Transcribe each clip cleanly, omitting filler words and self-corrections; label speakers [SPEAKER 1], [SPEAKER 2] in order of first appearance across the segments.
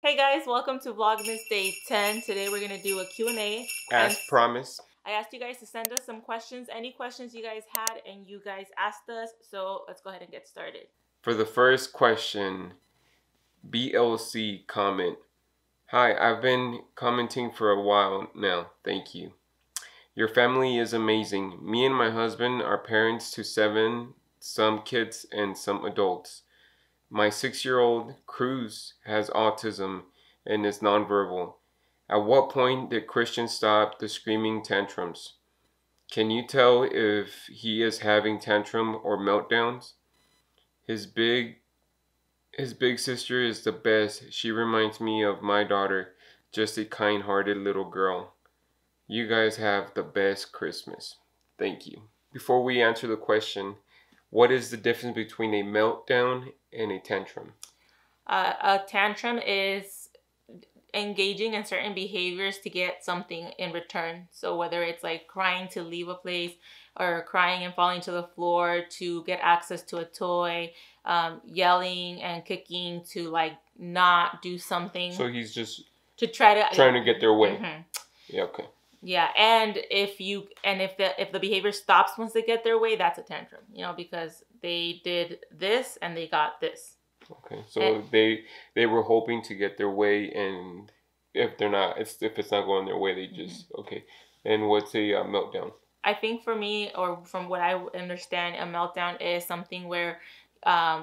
[SPEAKER 1] Hey guys, welcome to Vlogmas Day 10. Today we're going to do a Q&A.
[SPEAKER 2] As promised.
[SPEAKER 1] I asked you guys to send us some questions, any questions you guys had, and you guys asked us. So let's go ahead and get started.
[SPEAKER 2] For the first question, BLC comment. Hi, I've been commenting for a while now. Thank you. Your family is amazing. Me and my husband are parents to 7, some kids and some adults. My 6-year-old Cruz has autism and is nonverbal. At what point did Christian stop the screaming tantrums? Can you tell if he is having tantrum or meltdowns? His big sister is the best. She reminds me of my daughter, just a kind-hearted little girl. You guys have the best Christmas. Thank you. Before we answer the question, what is the difference between a meltdown and a tantrum?
[SPEAKER 1] A tantrum is engaging in certain behaviors to get something in return. So whether it's like crying to leave a place or crying and falling to the floor to get access to a toy, yelling and kicking to like not do something.
[SPEAKER 2] So he's just
[SPEAKER 1] to trying
[SPEAKER 2] to get their way.
[SPEAKER 1] Mm-hmm.
[SPEAKER 2] Yeah, okay.
[SPEAKER 1] Yeah, and if the behavior stops once they get their way, that's a tantrum, because they did this and they got this.
[SPEAKER 2] Okay, so they were hoping to get their way, and if it's not going their way, they just okay. And what's a meltdown?
[SPEAKER 1] I think for me, or from what I understand, a meltdown is something where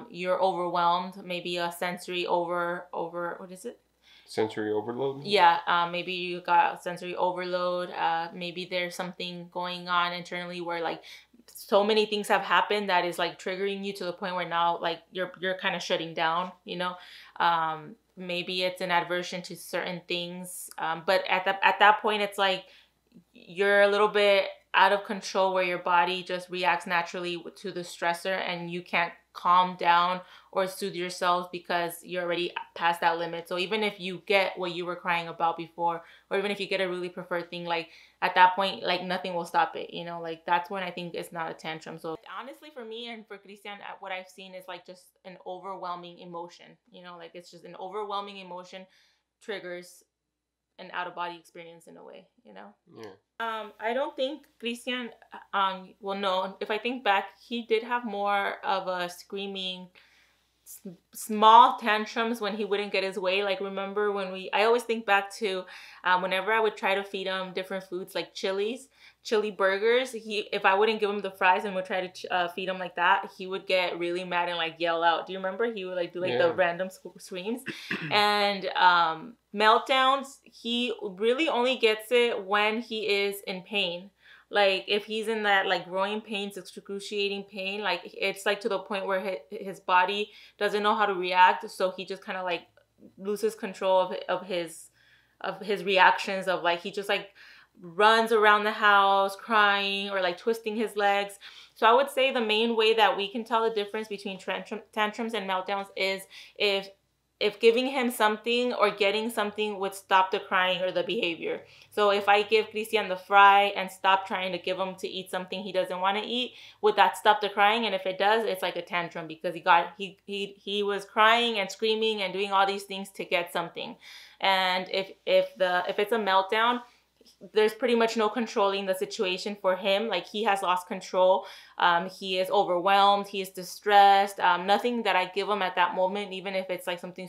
[SPEAKER 1] you're overwhelmed, maybe a sensory what is it?
[SPEAKER 2] Sensory overload?
[SPEAKER 1] Yeah, maybe you got sensory overload. Maybe there's something going on internally where like so many things have happened that is like triggering you to the point where now like you're kind of shutting down, maybe it's an aversion to certain things, but at that point it's like you're a little bit out of control where your body just reacts naturally to the stressor and you can't calm down or soothe yourself because you're already past that limit. So even if you get what you were crying about before, or even if you get a really preferred thing, like at that point, like nothing will stop it, like that's when I think it's not a tantrum. So honestly, for me and for Christian, what I've seen is like just an overwhelming emotion, like it's just an overwhelming emotion triggers an out-of-body experience in a way,
[SPEAKER 2] Yeah.
[SPEAKER 1] I don't think Christian, well, no, if I think back, he did have more of a screaming, small tantrums when he wouldn't get his way. Like, remember when I always think back to whenever I would try to feed him different foods like chili burgers, if I wouldn't give him the fries and would try to feed him like that, he would get really mad and like yell out. Do you remember? He would like do like the random screams. And meltdowns, he really only gets it when he is in pain. Like if he's in that like growing pains, excruciating pain, like it's like to the point where his body doesn't know how to react, so he just kind of like loses control of his reactions, of like he just like runs around the house crying or like twisting his legs. So I would say the main way that we can tell the difference between tantrums and meltdowns is if giving him something or getting something would stop the crying or the behavior. So if I give Christian the fry and stop trying to give him to eat something he doesn't want to eat, would that stop the crying? And if it does, it's like a tantrum because he was crying and screaming and doing all these things to get something. And if it's a meltdown, there's pretty much no controlling the situation for him. Like he has lost control. He is overwhelmed. He is distressed. Nothing that I give him at that moment, even if it's like something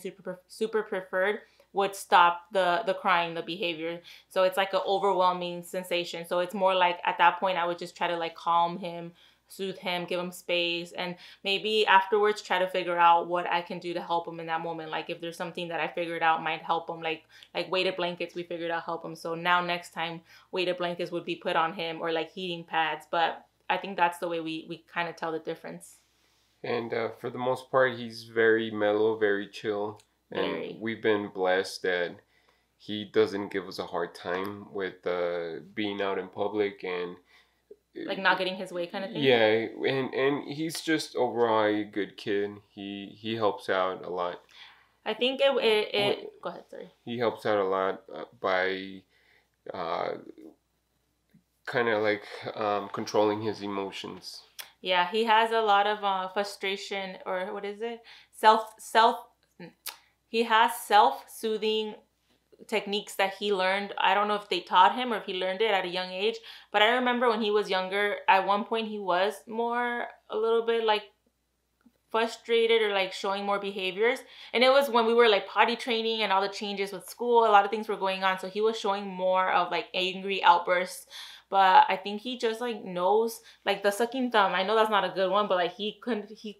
[SPEAKER 1] super preferred, would stop the crying, the behavior. So it's like an overwhelming sensation. So it's more like at that point, I would just try to like calm him, soothe him, give him space, and maybe afterwards try to figure out what I can do to help him in that moment. Like if there's something that I figured out might help him, like weighted blankets, we figured out help him. So now next time weighted blankets would be put on him, or like heating pads. But I think that's the way we kind of tell the difference.
[SPEAKER 2] And for the most part, he's very mellow, very chill. And we've been blessed that he doesn't give us a hard time with being out in public and
[SPEAKER 1] like not getting his way kind of thing.
[SPEAKER 2] Yeah, and he's just overall a good kid. He helps out a lot.
[SPEAKER 1] I think it go ahead, sorry.
[SPEAKER 2] He helps out a lot by kind of like controlling his emotions.
[SPEAKER 1] Yeah, he has a lot of frustration, or what is it? he has self-soothing techniques that he learned. I don't know if they taught him or if he learned it at a young age, but I remember when he was younger, at one point he was more a little bit like frustrated or like showing more behaviors, and it was when we were like potty training and all the changes with school. A lot of things were going on, so he was showing more of like angry outbursts. But I think he just like knows, like the sucking thumb, I know that's not a good one, but like he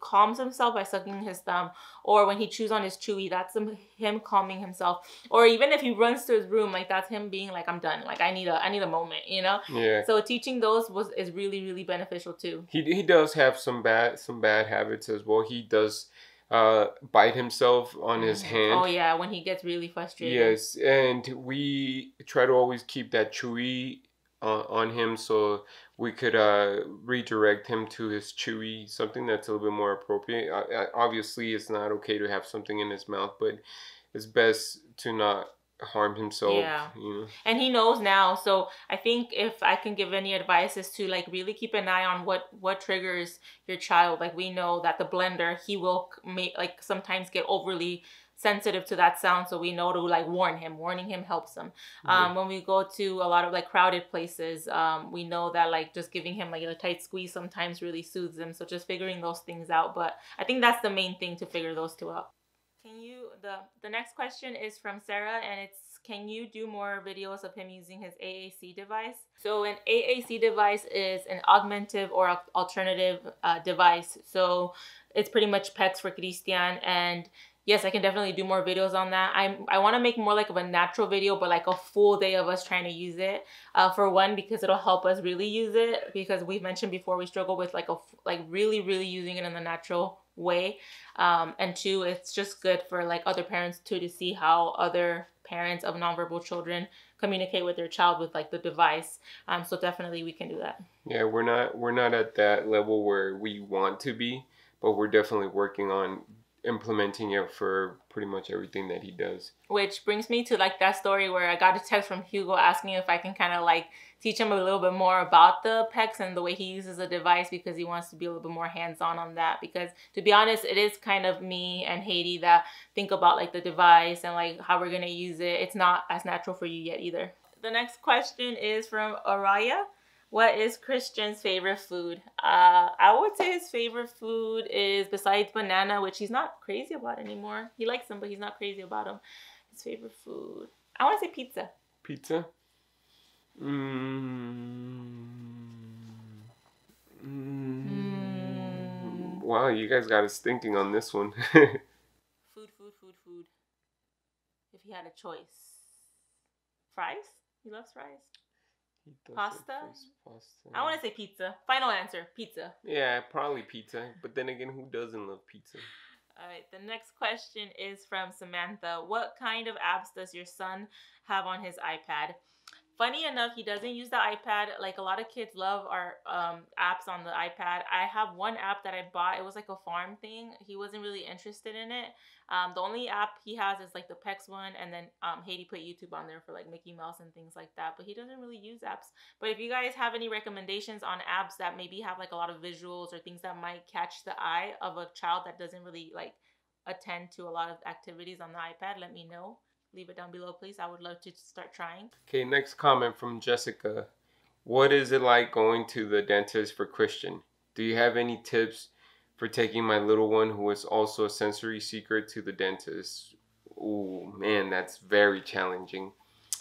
[SPEAKER 1] calms himself by sucking his thumb, or when he chews on his chewy, that's him calming himself. Or even if he runs to his room, like that's him being like, I'm done, like I need a moment, you know.
[SPEAKER 2] Yeah.
[SPEAKER 1] So teaching those is really, really beneficial too.
[SPEAKER 2] He does have some bad habits as well. He does bite himself on his hand.
[SPEAKER 1] Oh yeah, when he gets really frustrated.
[SPEAKER 2] Yes, and we try to always keep that chewy on him, so we could redirect him to his chewy, something that's a little bit more appropriate. Obviously, it's not okay to have something in his mouth, but it's best to not harm himself.
[SPEAKER 1] Yeah.
[SPEAKER 2] You know?
[SPEAKER 1] And he knows now, so I think if I can give any advice is to like really keep an eye on what triggers your child. Like we know that the blender, he will like sometimes get overly sensitive to that sound, so we know to like warning him helps him. When we go to a lot of like crowded places, we know that like just giving him like a tight squeeze sometimes really soothes him, so just figuring those things out. But I think that's the main thing, to figure those two out. Can you, the next question is from Sarah, and it's, can you do more videos of him using his AAC device? So an AAC device is an augmentative or alternative device. So it's pretty much PEX for Christian, and yes, I can definitely do more videos on that. I want to make more like of a natural video, but like a full day of us trying to use it. For one, because it'll help us really use it, because we've mentioned before we struggle with like really using it in the natural way. And two, it's just good for like other parents too, to see how other parents of nonverbal children communicate with their child with like the device. So definitely we can do that.
[SPEAKER 2] Yeah, we're not at that level where we want to be, but we're definitely working on implementing it for pretty much everything that he does.
[SPEAKER 1] Which brings me to like that story where I got a text from Hugo asking if I can kind of like teach him a little bit more about the PEX and the way he uses the device, because he wants to be a little bit more hands-on on that. Because to be honest, it is kind of me and Haiti that think about like the device and like how we're gonna use it. It's not as natural for you yet either. The next question is from Araya. What is Christian's favorite food? I would say his favorite food is, besides banana, which he's not crazy about anymore. He likes them, but he's not crazy about them. His favorite food, I want to say pizza.
[SPEAKER 2] Pizza? Wow, you guys got us thinking on this one.
[SPEAKER 1] Food. If he had a choice. Fries? He loves fries. Pasta? I want to say pizza. Final answer, pizza.
[SPEAKER 2] Yeah, probably pizza. But then again, who doesn't love pizza?
[SPEAKER 1] All right, the next question is from Samantha. What kind of apps does your son have on his iPad? Funny enough, he doesn't use the iPad. Like a lot of kids love our apps on the iPad. I have one app that I bought. It was like a farm thing. He wasn't really interested in it. The only app he has is like the PEX one, and then Haiti put YouTube on there for like Mickey Mouse and things like that. But he doesn't really use apps. But if you guys have any recommendations on apps that maybe have like a lot of visuals or things that might catch the eye of a child that doesn't really like attend to a lot of activities on the iPad, let me know. Leave it down below, please. I would love to start trying.
[SPEAKER 2] Okay, next comment from Jessica. What is it like going to the dentist for Christian? Do you have any tips for taking my little one, who is also a sensory seeker, to the dentist? Ooh, man, that's very challenging.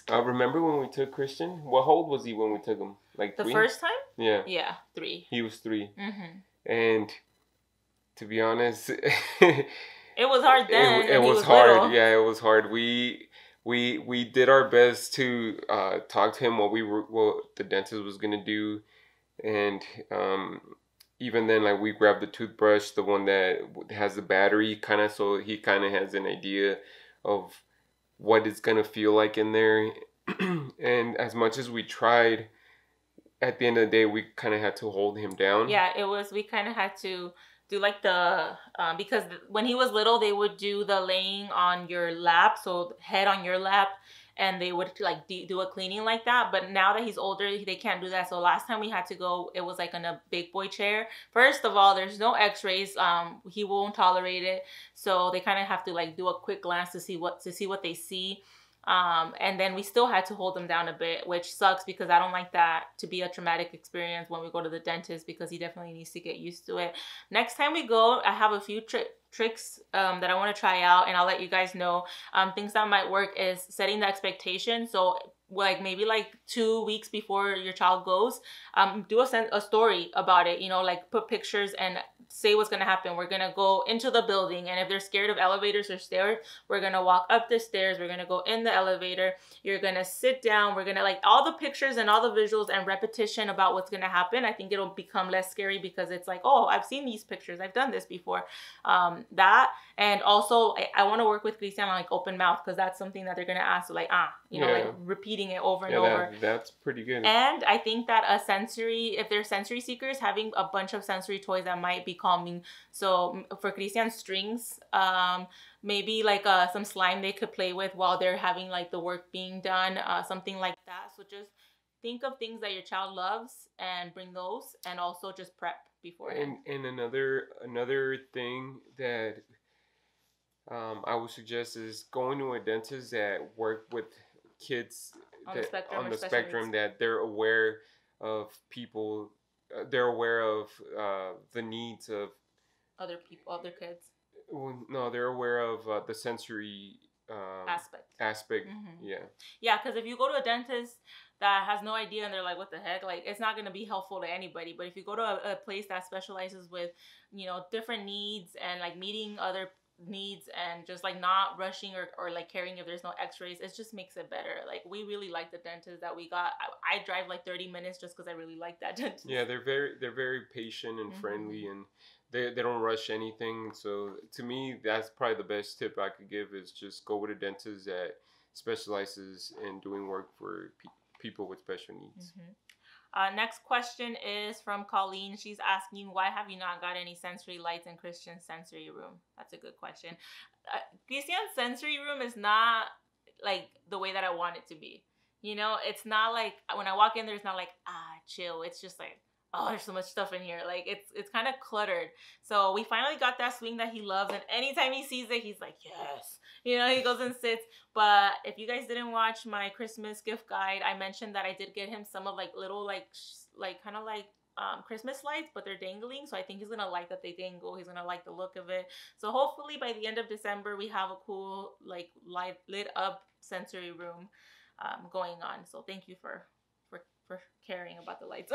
[SPEAKER 2] Remember when we took Christian? What old was he when we took him? Like 3?
[SPEAKER 1] The first time?
[SPEAKER 2] Yeah.
[SPEAKER 1] Yeah, 3.
[SPEAKER 2] He was 3.
[SPEAKER 1] Mm-hmm.
[SPEAKER 2] And to be honest...
[SPEAKER 1] It was hard then.
[SPEAKER 2] It was hard.
[SPEAKER 1] Little.
[SPEAKER 2] Yeah, it was hard. We did our best to talk to him what the dentist was gonna do, and even then, like, we grabbed the toothbrush, the one that has the battery, kind of, so he kind of has an idea of what it's gonna feel like in there. And as much as we tried, at the end of the day, we kind of had to hold him down.
[SPEAKER 1] Yeah, it was. We kind of had to do like the because when he was little they would do the laying on your lap, so head on your lap, and they would like do a cleaning like that. But now that he's older, they can't do that. So last time we had to go, it was like in a big boy chair. First of all, there's no x-rays. He won't tolerate it, so they kind of have to like do a quick glance to see what they see. And then we still had to hold him down a bit, which sucks because I don't like that to be a traumatic experience when we go to the dentist, because he definitely needs to get used to it. Next time we go, I have a few tricks that I want to try out, and I'll let you guys know. Things that might work is setting the expectation. So like maybe like 2 weeks before your child goes, do a story about it, you know, like put pictures and say what's going to happen. We're going to go into the building, and if they're scared of elevators or stairs, we're going to walk up the stairs, we're going to go in the elevator, you're going to sit down, we're going to like all the pictures and all the visuals and repetition about what's going to happen. I think it'll become less scary because it's like, oh, I've seen these pictures, I've done this before. That, and also I want to work with Christian on like open mouth, because that's something that they're going to ask, so like you know, like repeating it over and over.
[SPEAKER 2] That's pretty good.
[SPEAKER 1] And I think that if they're sensory seekers, having a bunch of sensory toys that might be calming. So for Christian, strings, maybe like some slime they could play with while they're having like the work being done, something like that. So just think of things that your child loves and bring those, and also just prep beforehand.
[SPEAKER 2] And another thing that I would suggest is going to a dentist that work with kids on the spectrum, that they're aware of people, they're aware of the needs of
[SPEAKER 1] other people, other kids.
[SPEAKER 2] Well, no, they're aware of the sensory aspect.
[SPEAKER 1] Mm-hmm.
[SPEAKER 2] Yeah,
[SPEAKER 1] because if you go to a dentist that has no idea and they're like, what the heck, like it's not going to be helpful to anybody. But if you go to a place that specializes with, you know, different needs and like meeting other needs and just like not rushing or like caring if there's no x-rays, it just makes it better. Like we really like the dentist that we got. I drive like 30 minutes just because I really like that dentist.
[SPEAKER 2] Yeah, they're very patient and friendly, and they don't rush anything. So to me, that's probably the best tip I could give, is just go with a dentist that specializes in doing work for people with special needs.
[SPEAKER 1] Next question is from Colleen. She's asking, why have you not got any sensory lights in Christian's sensory room? That's a good question. Christian's sensory room is not like the way that I want it to be. You know, it's not like when I walk in, there's not like, chill. It's just like, oh, there's so much stuff in here. Like it's kind of cluttered. So we finally got that swing that he loves, and anytime he sees it, he's like, yes. You know, he goes and sits. But if you guys didn't watch my Christmas gift guide, I mentioned that I did get him some of like little like kind of like Christmas lights, but they're dangling. So I think he's gonna like that they dangle. He's gonna like the look of it. So hopefully by the end of December, we have a cool like lit up sensory room going on. So thank you for caring about the lights.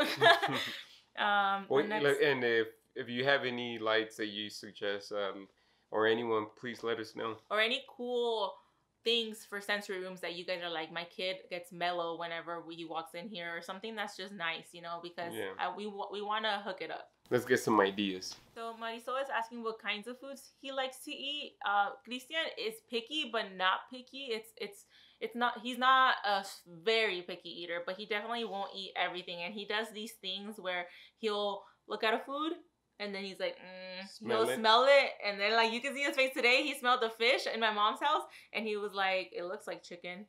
[SPEAKER 2] And if you have any lights that you suggest, or anyone, please let us know.
[SPEAKER 1] Or any cool things for sensory rooms that you guys are like, my kid gets mellow whenever he walks in here, or something that's just nice, you know, because we want to hook it up. Let's
[SPEAKER 2] get some ideas.
[SPEAKER 1] So Marisol is asking what kinds of foods he likes to eat. Christian is picky, but not picky. It's not, he's not a very picky eater, but he definitely won't eat everything. And he does these things where he'll look at a food and then he's like, he'll smell it. And then like, you can see his face today. He smelled the fish in my mom's house and he was like, it looks like chicken.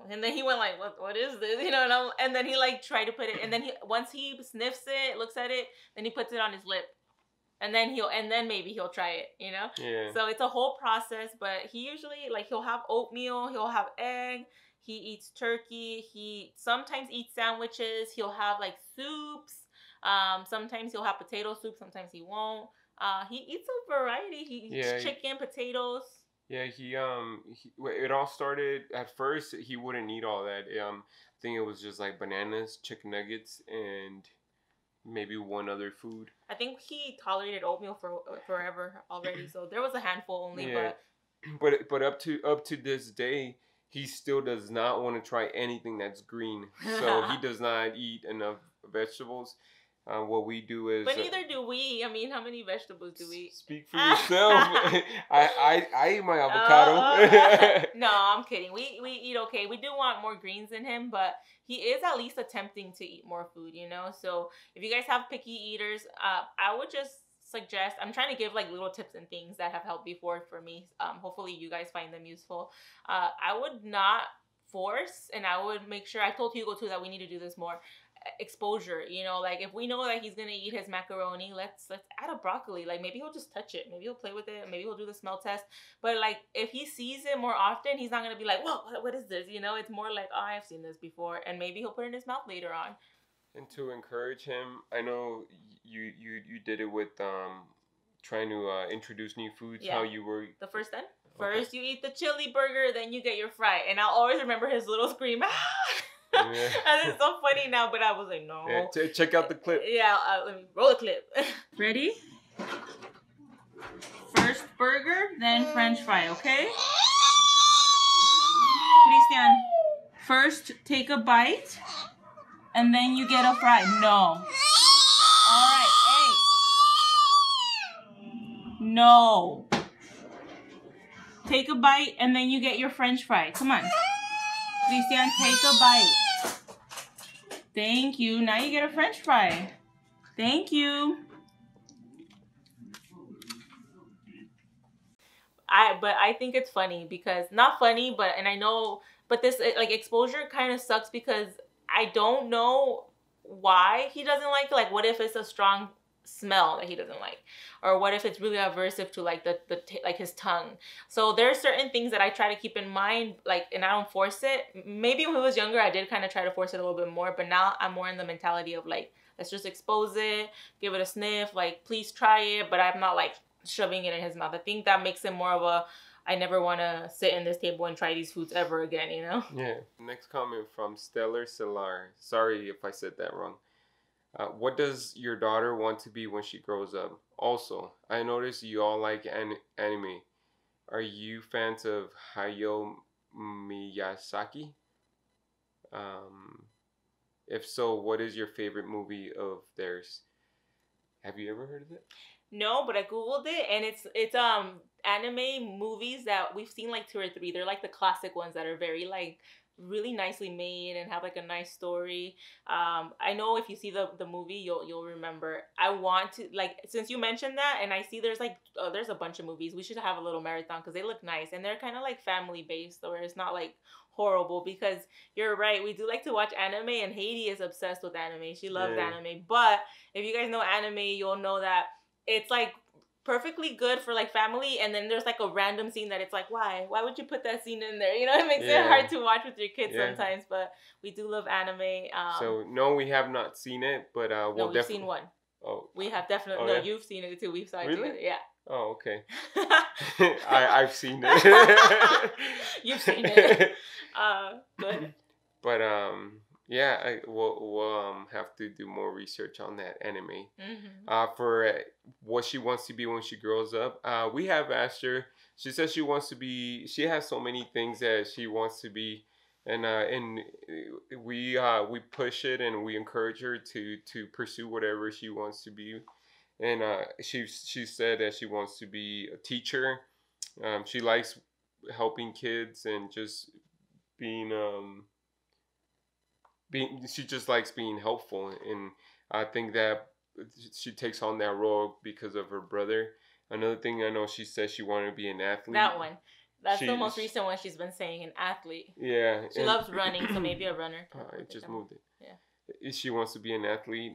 [SPEAKER 1] And then he went like, what is this? You know, and then he like tried to put it. And then once he sniffs it, looks at it, then he puts it on his lip. And then maybe he'll try it, you know?
[SPEAKER 2] Yeah.
[SPEAKER 1] So it's a whole process, but he usually, like, he'll have oatmeal, he'll have egg, he eats turkey, he sometimes eats sandwiches, he'll have, like, soups, sometimes he'll have potato soup, sometimes he won't. He eats a variety. He eats chicken, potatoes.
[SPEAKER 2] Yeah, it all started, at first, he wouldn't eat all that. I think it was just, like, bananas, chicken nuggets, and maybe one other food.
[SPEAKER 1] I think he tolerated oatmeal for forever already, so there was a handful only.
[SPEAKER 2] Yeah. But up to this day, he still does not want to try anything that's green. So he does not eat enough vegetables. What we do is,
[SPEAKER 1] but neither do we. I mean, how many vegetables do we eat?
[SPEAKER 2] Speak for yourself. I eat my avocado.
[SPEAKER 1] No, I'm kidding. We eat okay. We do want more greens in him, but he is at least attempting to eat more food, you know? So if you guys have picky eaters, I would just suggest, I'm trying to give like little tips and things that have helped before for me. Hopefully you guys find them useful. I would not force, and I would make sure, I told Hugo too that we need to do this more, exposure. You know, like if we know that he's gonna eat his macaroni, let's add a broccoli. Like maybe he'll just touch it, maybe he'll play with it, maybe he'll do the smell test. But like if he sees it more often, he's not gonna be like, whoa, what is this? You know, it's more like, oh, I've seen this before, and maybe he'll put it in his mouth later on.
[SPEAKER 2] And to encourage him, I know you did it with trying to introduce new foods. Yeah. How you were
[SPEAKER 1] the first then. First, okay. You eat the chili burger, then you get your fry. And I'll always remember his little scream. Yeah. And it's so funny now, but I was like, no.
[SPEAKER 2] Yeah, check out the clip.
[SPEAKER 1] Yeah, let me roll the clip. Ready? First burger, then French fry, okay? Christian, first take a bite, and then you get a fry. No. All right, hey. No. Take a bite, and then you get your French fry. Come on. Christian, take a bite. Thank you. Now you get a French fry. Thank you. But I think it's funny because, not funny, but, and I know, but this, like, exposure kind of sucks because I don't know why he doesn't like, what if it's a strong smell that he doesn't like, or what if it's really aversive to like like his tongue. So there are certain things that I try to keep in mind, like, and I don't force it. Maybe when he was younger I did kind of try to force it a little bit more, but now I'm more in the mentality of like, let's just expose it, give it a sniff, like please try it, but I'm not like shoving it in his mouth. I think that makes him more of a, I never want to sit in this table and try these foods ever again, you know?
[SPEAKER 2] Yeah. Next comment from Stellar Solar. Sorry if I said that wrong. What does your daughter want to be when she grows up? Also, I noticed you all like anime. Are you fans of Hayao Miyazaki? If so, what is your favorite movie of theirs? Have you ever heard of it?
[SPEAKER 1] No, but I googled it, and it's anime movies that we've seen like 2 or 3. They're like the classic ones that are very like really nicely made and have like a nice story. I know if you see the movie, you'll remember. I want to, like, since you mentioned that, and I see there's like there's a bunch of movies, we should have a little marathon because they look nice and they're kind of like family based, or it's not like horrible. Because you're right, we do like to watch anime, and Haiti is obsessed with anime. She loves anime. But if you guys know anime, you'll know that it's like perfectly good for like family, and then there's like a random scene that it's like, why would you put that scene in there? You know, it makes it hard to watch with your kids sometimes. But we do love anime.
[SPEAKER 2] So no, we have not seen it, but we'll
[SPEAKER 1] we've seen one.
[SPEAKER 2] Oh,
[SPEAKER 1] we have definitely. No, you've seen it too. We've saw it together. Yeah.
[SPEAKER 2] Oh, okay. I've seen it.
[SPEAKER 1] You've seen it. Good.
[SPEAKER 2] But yeah, we'll have to do more research on that anime. Mm-hmm. For what she wants to be when she grows up, we have asked her. She says she wants to be. She has so many things that she wants to be, and we push it and we encourage her to pursue whatever she wants to be. And she said that she wants to be a teacher. She likes helping kids and just being she just likes being helpful, and I think that she takes on that role because of her brother. Another thing I know, she says she wanted to be an athlete.
[SPEAKER 1] That one. That's the most recent one she's been saying, an athlete. Yeah. She loves running, so maybe a runner.
[SPEAKER 2] I just moved it. Yeah. She wants to be an athlete.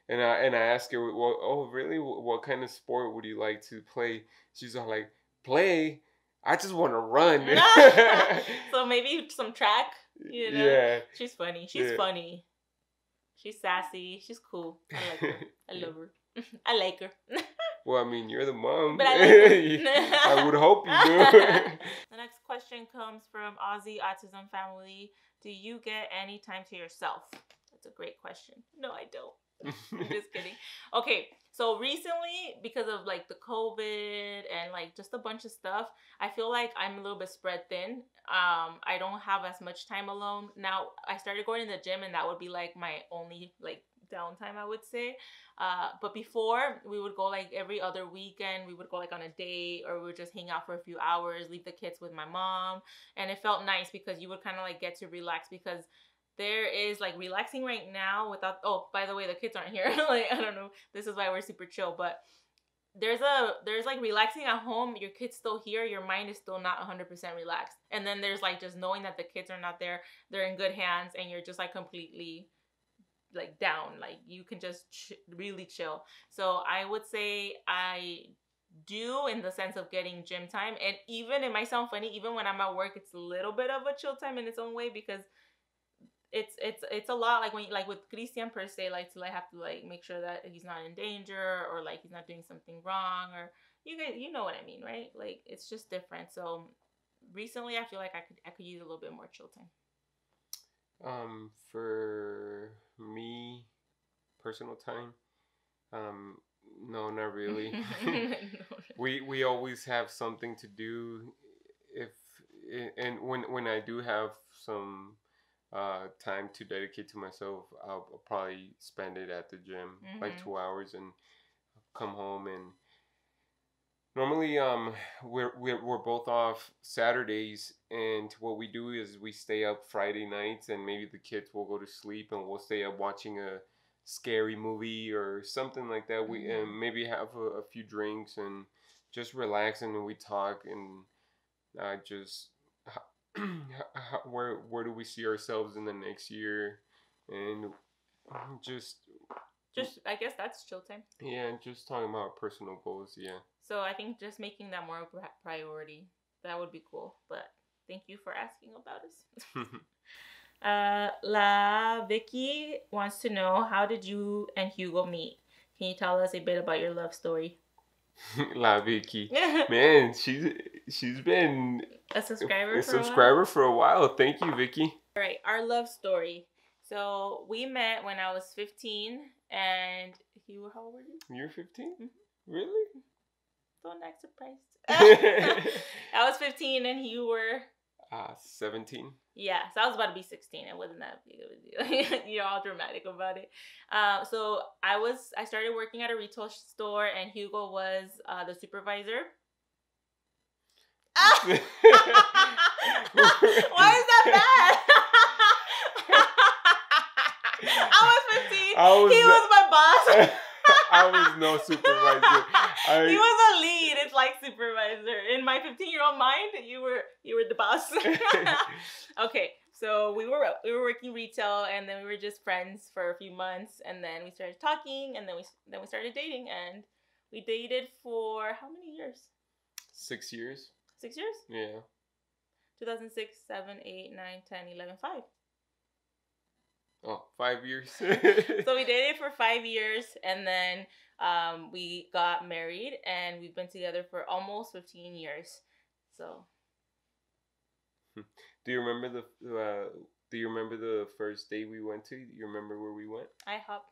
[SPEAKER 2] And I asked her, well, oh, really? What kind of sport would you like to play? She's all like, play? I just want to run.
[SPEAKER 1] So maybe some track? You know? Yeah. She's funny. She's funny. She's sassy. She's cool. I like her. I love her. I like her.
[SPEAKER 2] Well, I mean, you're the mom.
[SPEAKER 1] But I like her.
[SPEAKER 2] I would hope you do.
[SPEAKER 1] The next question comes from Aussie Autism Family. Do you get any time to yourself? That's a great question. No, I don't. I'm just kidding. Okay, so recently, because of like the COVID and like just a bunch of stuff, I feel like I'm a little bit spread thin. I don't have as much time alone. Now, I started going to the gym, and that would be like my only like downtime, I would say. But before, we would go like every other weekend. We would go like on a date, or we would just hang out for a few hours, leave the kids with my mom. And it felt nice because you would kind of like get to relax, because there is like relaxing right now without, oh, by the way, the kids aren't here. Like, I don't know. This is why we're super chill. But there's like relaxing at home, your kid's still here, your mind is still not 100% relaxed. And then there's like just knowing that the kids are not there, they're in good hands, and you're just like completely like down, like you can just really chill. So I would say I do, in the sense of getting gym time. And even, it might sound funny, even when I'm at work, it's a little bit of a chill time in its own way, because it's a lot, like when you, like with Christian per se, like to like have to like make sure that he's not in danger, or like he's not doing something wrong, or you guys, you know what I mean, right? Like it's just different. So recently I feel like I could use a little bit more chill time.
[SPEAKER 2] For me, personal time, no, not really. We always have something to do. If and when I do have some time to dedicate to myself, I'll probably spend it at the gym, like 2 hours, and come home. And normally we're both off Saturdays, and what we do is we stay up Friday nights, and maybe the kids will go to sleep, and we'll stay up watching a scary movie or something like that. We and maybe have a few drinks and just relax, and we talk, and just where do we see ourselves in the next year, and just
[SPEAKER 1] I guess that's chill time.
[SPEAKER 2] Yeah, just talking about personal goals. Yeah.
[SPEAKER 1] So I think just making that more of a priority, that would be cool. But thank you for asking about us. La Vicky wants to know, how did you and Hugo meet? Can you tell us a bit about your love story?
[SPEAKER 2] La Vicky, man, she's been
[SPEAKER 1] a subscriber
[SPEAKER 2] for a while. Thank you, Vicky.
[SPEAKER 1] All right, our love story. So we met when I was 15, and you, how old were you?
[SPEAKER 2] You're 15? Mm-hmm. Really?
[SPEAKER 1] Don't act surprised. I was 15 and you were
[SPEAKER 2] 17.
[SPEAKER 1] Yeah, so I was about to be 16. It wasn't that big of a deal. You're all dramatic about it. So I started working at a retail store, and Hugo was the supervisor. Why is that bad? I was 15. He was my boss.
[SPEAKER 2] I was no supervisor.
[SPEAKER 1] He was a lead. It's like supervisor. In my 15-year-old mind, you were the boss. Okay, so we were working retail, and then we were just friends for a few months, and then we started talking, and then we started dating, and we dated for how many years?
[SPEAKER 2] 6 years.
[SPEAKER 1] 6 years?
[SPEAKER 2] Yeah.
[SPEAKER 1] 2006, 7, 8, 9, 10, 11, 5.
[SPEAKER 2] Oh, 5 years.
[SPEAKER 1] So we dated for 5 years, and then we got married, and we've been together for almost 15 years. So.
[SPEAKER 2] Do you remember the first day we went to? Do you remember where we went?
[SPEAKER 1] IHOP.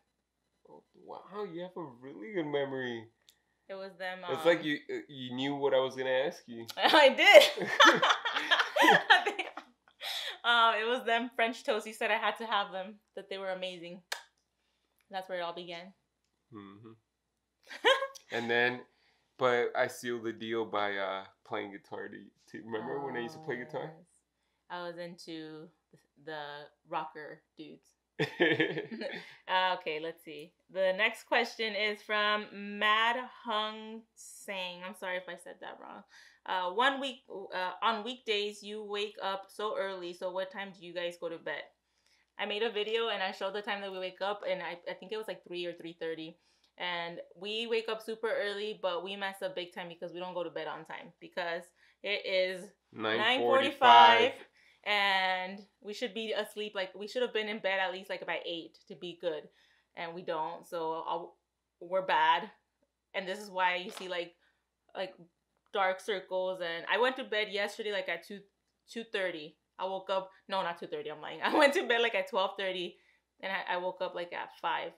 [SPEAKER 2] Oh, wow, you have a really good memory.
[SPEAKER 1] It was them.
[SPEAKER 2] It's like you knew what I was gonna ask you.
[SPEAKER 1] I did. It was them French toast. You said I had to have them. That they were amazing. That's where it all began.
[SPEAKER 2] Mm-hmm. And then, but I sealed the deal by playing guitar. Do you remember when I used to play guitar?
[SPEAKER 1] Yes. I was into the rocker dudes. Okay, let's see. The next question is from Mad Hung Sang. I'm sorry if I said that wrong. On weekdays, you wake up so early. So what time do you guys go to bed? I made a video and I showed the time that we wake up, and I think it was like 3 or 3:30. And we wake up super early, but we mess up big time because we don't go to bed on time, because it is 9:45. And we should be asleep, like we should have been in bed at least like by 8 to be good, and we don't. So we're bad, and this is why you see like dark circles. And I went to bed yesterday like at 2:30. I woke up, no, not 2:30. I'm lying. I went to bed like at 12:30, and I woke up like at 5.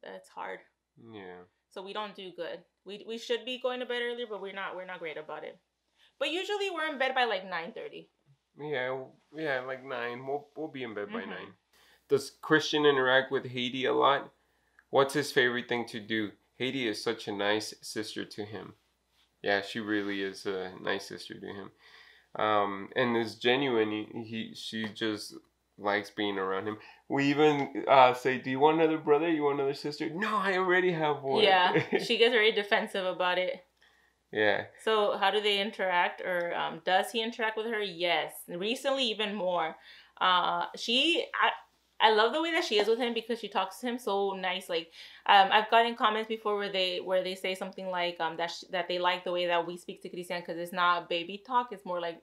[SPEAKER 1] That's hard.
[SPEAKER 2] Yeah.
[SPEAKER 1] So we don't do good. We should be going to bed earlier, but we're not great about it. But usually we're in bed by like 9:30.
[SPEAKER 2] Yeah, like 9. We'll be in bed by 9. Does Christian interact with Haiti a lot? What's his favorite thing to do? Haiti is such a nice sister to him. Yeah, she really is a nice sister to him. And it's genuine. She just likes being around him. We even say, do you want another brother? You want another sister? No, I already have one.
[SPEAKER 1] Yeah, she gets very defensive about it.
[SPEAKER 2] Yeah.
[SPEAKER 1] So how do they interact, or does he interact with her? Yes. Recently, even more. I love the way that she is with him because she talks to him so nice. Like, I've gotten comments before where they say something like that they like the way that we speak to Christian because it's not baby talk. It's more like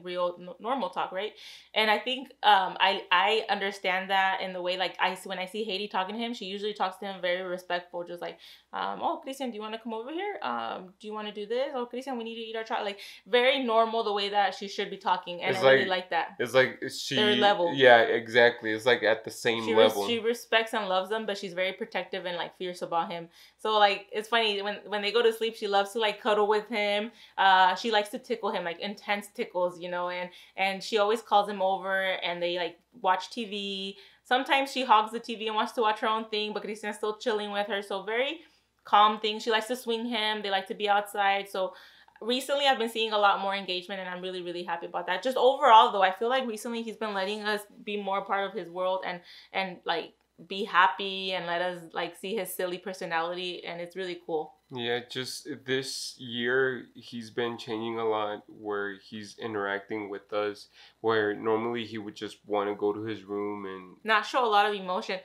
[SPEAKER 1] real normal talk, right? And I think I understand that in the way, like, when I see Haiti talking to him, she usually talks to him very respectful, just like, oh, Christian, do you want to come over here? Do you want to do this? Oh, Christian, we need to eat our child. Like, very normal the way that she should be talking, and I really like that.
[SPEAKER 2] It's like
[SPEAKER 1] their level.
[SPEAKER 2] Yeah, exactly. It's like at the same level.
[SPEAKER 1] She respects and loves him, but she's very protective and like fierce about him. So like, it's funny when they go to sleep, she loves to like cuddle with him. She likes to tickle him, like intense tickles, you know, and she always calls him over and they like watch TV. Sometimes she hogs the TV and wants to watch her own thing, but Christian's still chilling with her. So very calm thing. She likes to swing him. They like to be outside. So recently I've been seeing a lot more engagement, and I'm really, really happy about that. Just overall though, I feel like recently he's been letting us be more part of his world and like be happy and let us like see his silly personality, and it's really cool.
[SPEAKER 2] Yeah, just this year he's been changing a lot where he's interacting with us, where normally he would just want to go to his room and
[SPEAKER 1] not show a lot of emotion.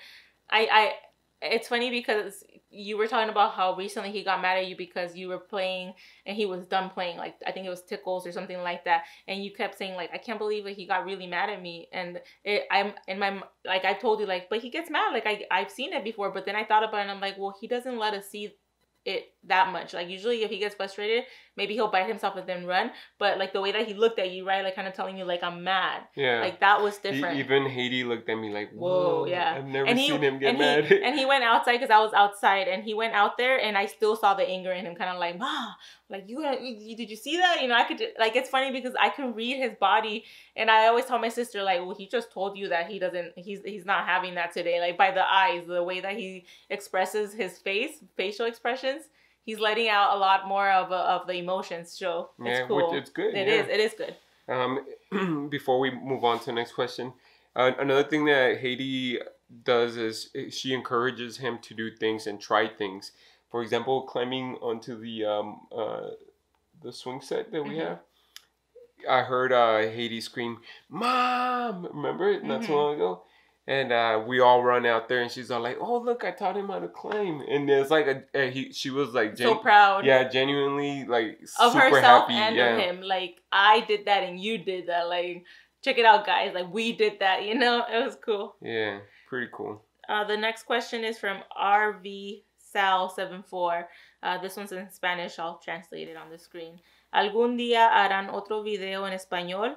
[SPEAKER 1] It's funny because you were talking about how recently he got mad at you because you were playing and he was done playing, like I think it was Tickles or something like that, and you kept saying like, I can't believe that he got really mad at me. And I'm in my, like I told you, like, but he gets mad, like I've seen it before. But then I thought about it and I'm like, well, he doesn't let us see it that much. Like usually if he gets frustrated, maybe he'll bite himself and then run, but like the way that he looked at you, right, like kind of telling you like, I'm mad.
[SPEAKER 2] Yeah,
[SPEAKER 1] like that was different.
[SPEAKER 2] Even Haiti looked at me like,
[SPEAKER 1] whoa, yeah,
[SPEAKER 2] I've never seen him get mad.
[SPEAKER 1] And he went outside because I was outside, and he went out there and I still saw the anger in him, kind of like, Ma, like you did you see that? You know, I could, like, it's funny because I can read his body, and I always tell my sister like, well, he just told you that he's not having that today, like by the eyes, the way that he expresses his facial expressions. He's letting out a lot more of the emotions. So it's cool.
[SPEAKER 2] It's good.
[SPEAKER 1] It is good.
[SPEAKER 2] Before we move on to the next question, another thing that Haiti does is she encourages him to do things and try things. For example, climbing onto the swing set that we have. I heard Haiti scream, "Mom!" Remember it? Not too long ago. And we all run out there, and she's all like, "Oh, look, I taught him how to climb." And it's like she was like
[SPEAKER 1] so proud,
[SPEAKER 2] yeah, genuinely like
[SPEAKER 1] of
[SPEAKER 2] super
[SPEAKER 1] herself
[SPEAKER 2] happy.
[SPEAKER 1] and of him. Like, I did that and you did that. Like, check it out, guys. Like, we did that. You know, it was cool.
[SPEAKER 2] Yeah, pretty cool.
[SPEAKER 1] The next question is from RV Sal74. This one's in Spanish. I'll translate it on the screen. Algún día harán otro video en español.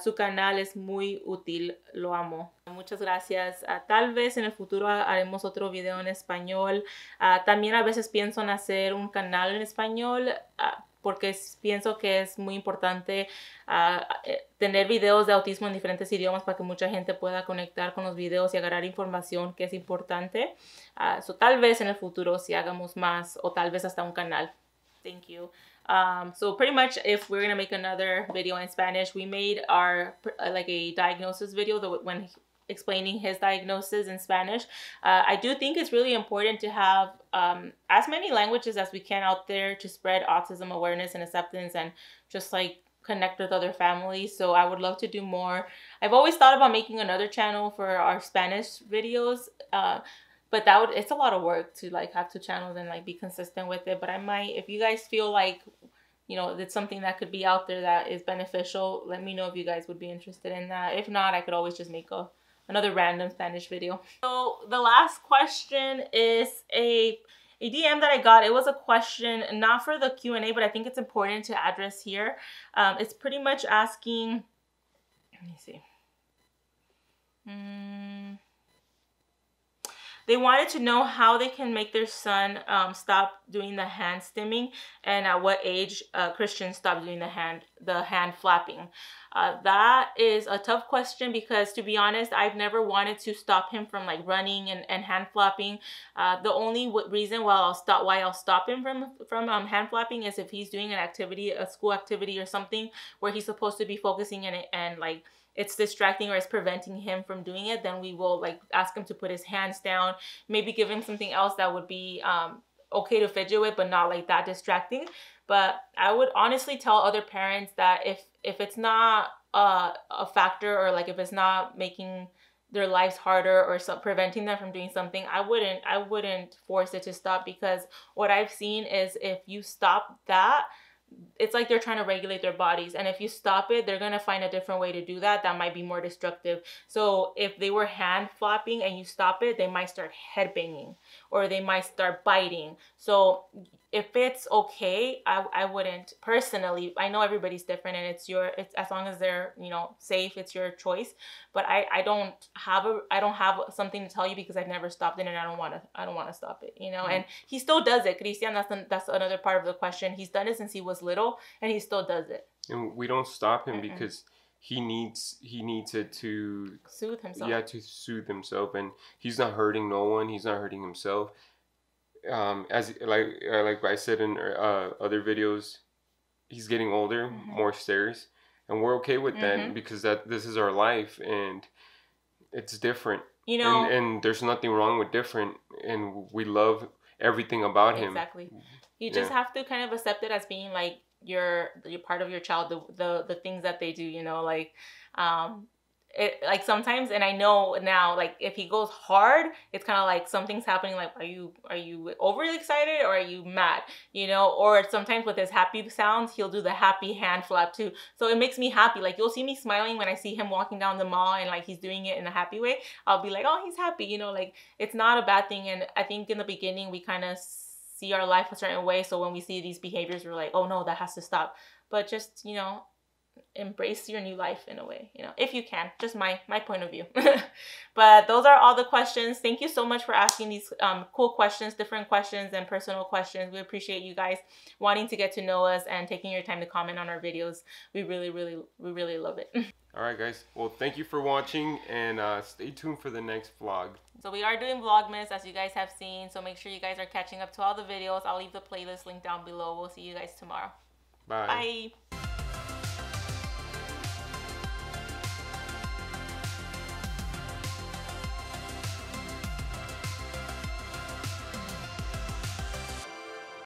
[SPEAKER 1] Su canal es muy útil, lo amo. Muchas gracias. Tal vez en el futuro haremos otro video en español. También a veces pienso en hacer un canal en español porque pienso que es muy importante tener videos de autismo en diferentes idiomas para que mucha gente pueda conectar con los videos y agarrar información que es importante. So tal vez en el futuro si hagamos más, o tal vez hasta un canal. Thank you. So pretty much if we're gonna make another video in Spanish, we made our like a diagnosis video when explaining his diagnosis in Spanish. I do think it's really important to have as many languages as we can out there to spread autism awareness and acceptance and just like connect with other families. So I would love to do more. I've always thought about making another channel for our Spanish videos, but it's a lot of work to like have two channels and like be consistent with it. But I might, if you guys feel like, you know, it's something that could be out there that is beneficial, let me know if you guys would be interested in that. If not, I could always just make another random Spanish video. So the last question is a DM that I got. It was a question not for the Q&A, but I think it's important to address here. It's pretty much asking, let me see. They wanted to know how they can make their son stop doing the hand stimming, and at what age Christian stopped doing the hand flapping. That is a tough question because, to be honest, I've never wanted to stop him from like running and hand flapping. The only reason why I'll stop him from hand flapping is if he's doing an activity, a school activity or something where he's supposed to be focusing in it and like it's distracting or it's preventing him from doing it, then we will like ask him to put his hands down, maybe give him something else that would be okay to fidget with, but not like that distracting. But I would honestly tell other parents that if it's not a factor, or like if it's not making their lives harder or preventing them from doing something, I wouldn't force it to stop, because what I've seen is if you stop that, it's like they're trying to regulate their bodies, and if you stop it, they're going to find a different way to do that might be more destructive. So if they were hand flapping and you stop it, they might start head banging, or they might start biting. So if it's okay, I wouldn't personally. I know everybody's different, and it's as long as they're, you know, safe, it's your choice. But I don't have something to tell you, because I've never stopped it, and I don't want to stop it, you know. And he still does it, Christian. That's another part of the question. He's done it since he was little, and he still does it.
[SPEAKER 2] And we don't stop him because he needs it to
[SPEAKER 1] soothe himself.
[SPEAKER 2] Yeah, to soothe himself, and he's not hurting no one. He's not hurting himself. As like I said in other videos, he's getting older, more stairs, and we're okay with that, because this is our life, and it's different,
[SPEAKER 1] you know,
[SPEAKER 2] and there's nothing wrong with different, and we love everything about him.
[SPEAKER 1] Exactly. You just have to kind of accept it as being like you're part of your child, the things that they do, you know, like it, like sometimes, and I know now, like if he goes hard, it's kind of like something's happening, like are you overly excited, or are you mad, you know? Or sometimes with his happy sounds, he'll do the happy hand flap too, so it makes me happy. Like you'll see me smiling when I see him walking down the mall, and like he's doing it in a happy way. I'll be like, oh, he's happy, you know, like it's not a bad thing. And I think in the beginning we kind of see our life a certain way, so when we see these behaviors, we're like, oh no, that has to stop. But just, you know, embrace your new life in a way, you know, if you can. Just my point of view. But those are all the questions. Thank you so much for asking these cool questions, different questions and personal questions. We appreciate you guys wanting to get to know us and taking your time to comment on our videos. We really love it.
[SPEAKER 2] All right, guys. Well, thank you for watching, and stay tuned for the next vlog.
[SPEAKER 1] So we are doing Vlogmas, as you guys have seen. So make sure you guys are catching up to all the videos. I'll leave the playlist link down below. We'll see you guys tomorrow.
[SPEAKER 2] Bye.
[SPEAKER 1] Bye.